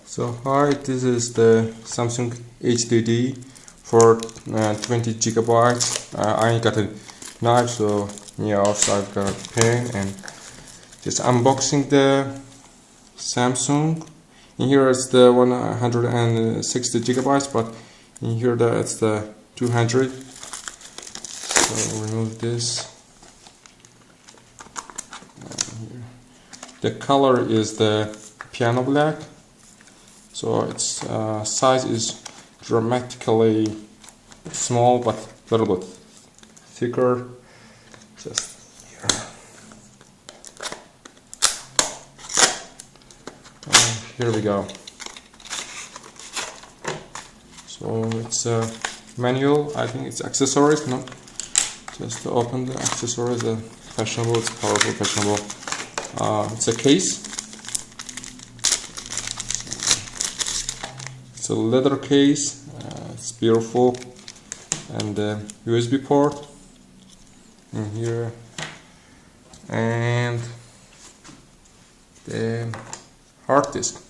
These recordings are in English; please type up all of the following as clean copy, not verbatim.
So hi, this is the Samsung HDD for 20 gigabytes. I got a knife, so yeah, also I've got a pen and just unboxing the Samsung. In here it's the 160 gigabytes, but in here it's the 200. So remove this. The color is the piano black. So its size is dramatically small, but a little bit thicker. Just here. Here we go. So it's a manual. I think it's accessories. No, just to open the accessories. Fashionable. It's powerful, fashionable. It's a case. It's a leather case, it's beautiful, and the USB port in here, and the hard disk.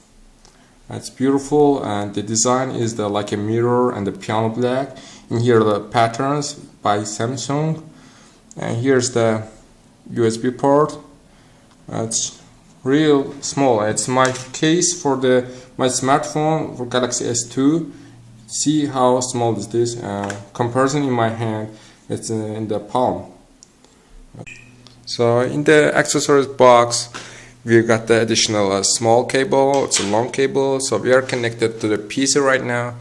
It's beautiful, and the design is like a mirror and the piano black. In here the patterns by Samsung, and here's the USB port. It's real small. It's my case for my smartphone for Galaxy S2. See how small is this? Comparison in my hand, it's in the palm. So in the accessories box, we got the additional small cable. It's a long cable, so we are connected to the PC right now.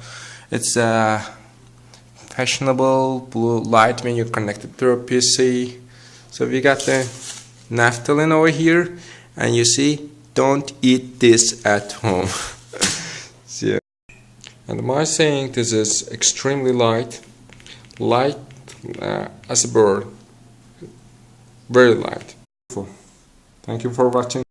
It's a fashionable blue light when you're connected to a PC. So we got the naphthalene over here, and you see, don't eat this at home. Yeah. And my saying, this is extremely light as a bird, very light. Thank you for watching.